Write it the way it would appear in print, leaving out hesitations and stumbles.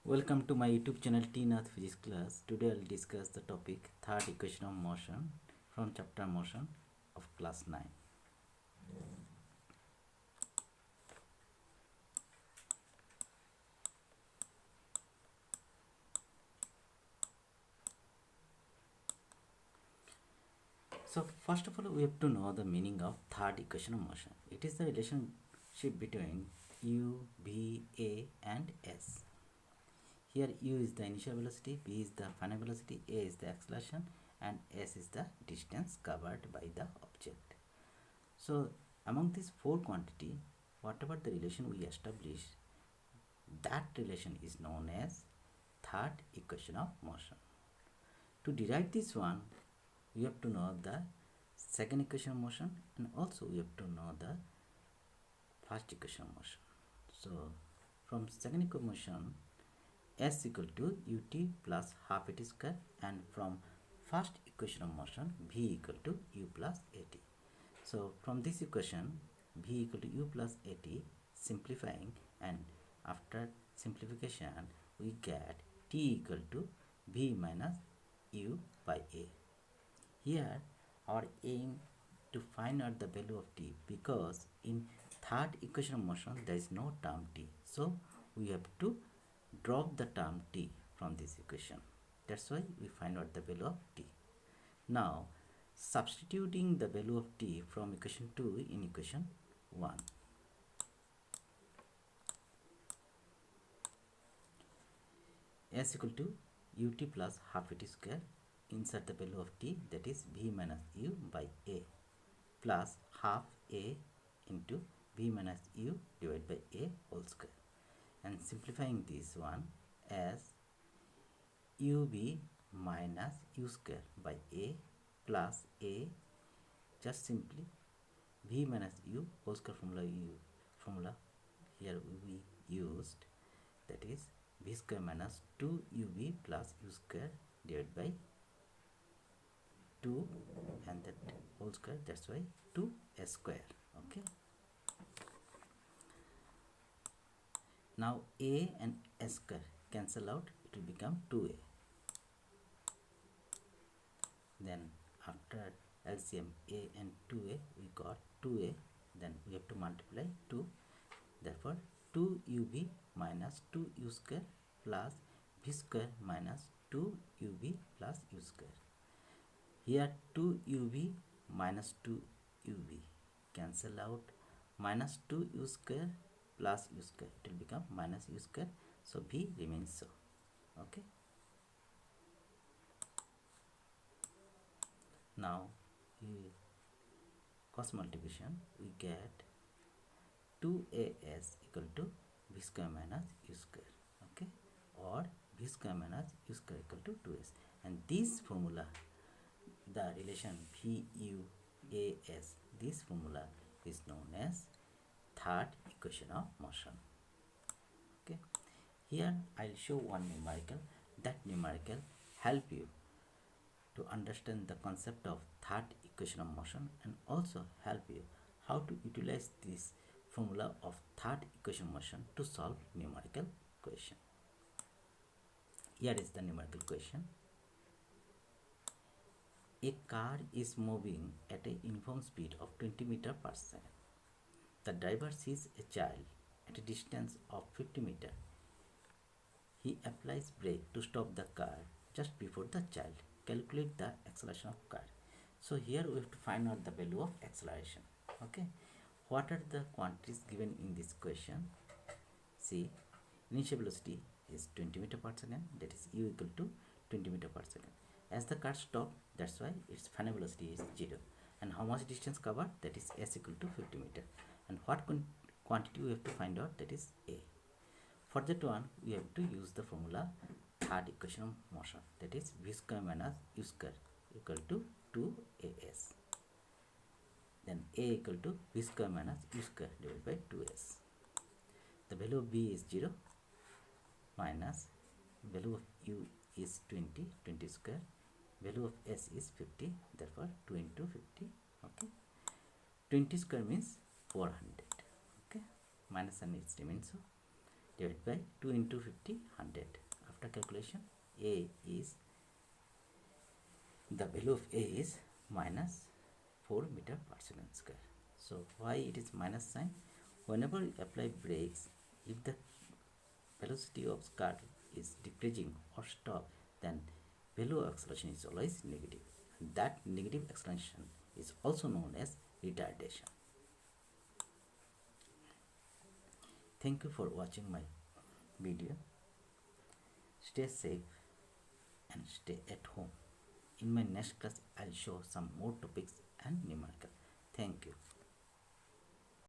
Welcome to my YouTube channel T Nath Physics class. Today I'll discuss the topic third equation of motion from chapter motion of class 9. So first of all we have to know the meaning of third equation of motion. It is the relationship between u, v, a and s. Here u is the initial velocity, v is the final velocity, a is the acceleration and s is the distance covered by the object. So among these four quantity, whatever the relation we establish, that relation is known as third equation of motion. To derive this one, we have to know the second equation of motion and also we have to know the first equation of motion. So from second equation of motion, s equal to ut plus half at square, and from first equation of motion, v equal to u plus at. So from this equation, v equal to u plus at, simplifying, and after simplification we get t equal to v minus u by a. Here our aim to find out the value of t, because in third equation of motion there is no term t, so we have to drop the term t from this equation. That's why we find out the value of t. Now substituting the value of t from equation 2 in equation 1. S equal to ut plus half at square, insert the value of t, that is v minus u by a, plus half a into v minus u divided by a whole square, and simplifying this one as ub minus u square by a plus a, just simply v minus u whole square formula here we used, that is v square minus 2ub plus u square divided by 2 and that whole square, that's why 2s square. Okay, now a and s square cancel out, it will become 2a. Then after LCM a and 2a, we got 2a, then we have to multiply 2, therefore 2ub minus 2u square plus v square minus 2ub plus u square. Here 2ub minus 2ub cancel out, minus 2u square plus u square, it will become minus u square, so v remains so. Okay, now cross multiplication we get 2as equal to v square minus u square. Okay, or v square minus u square equal to 2s, and this formula, the relation VUAS, this formula is known as third equation of motion. Okay, here I'll show one numerical. That numerical help you to understand the concept of third equation of motion and also help you how to utilize this formula of third equation of motion to solve numerical question. Here is the numerical question. A car is moving at a uniform speed of 20 meters per second. The driver sees a child at a distance of 50 meters. He applies brake to stop the car just before the child. Calculate the acceleration of car. So here we have to find out the value of acceleration. Okay, what are the quantities given in this question? See, initial velocity is 20 meters per second, that is u equal to 20 meters per second. As the car stopped, that's why its final velocity is 0. And how much distance covered? That is s equal to 50 meters. And what quantity we have to find out? That is a. For that one, we have to use the formula third equation of motion, that is v square minus u square equal to 2as. Then a equal to v square minus u square divided by 2s. The value of b is 0 minus value of u is 20 square, value of s is 50, therefore 2 into 50. Okay, 20 square means 400. Okay, minus sign is remains so. divided by 2 into 50, 100. After calculation, A is, the value of A is minus 4 meter per second square. So why it is minus sign? Whenever you apply brakes, if the velocity of car is decreasing or stop, then value of acceleration is always negative. And that negative acceleration is also known as retardation. Thank you for watching my video. Stay safe and stay at home. In my next class, I'll show some more topics and numerical. Thank you.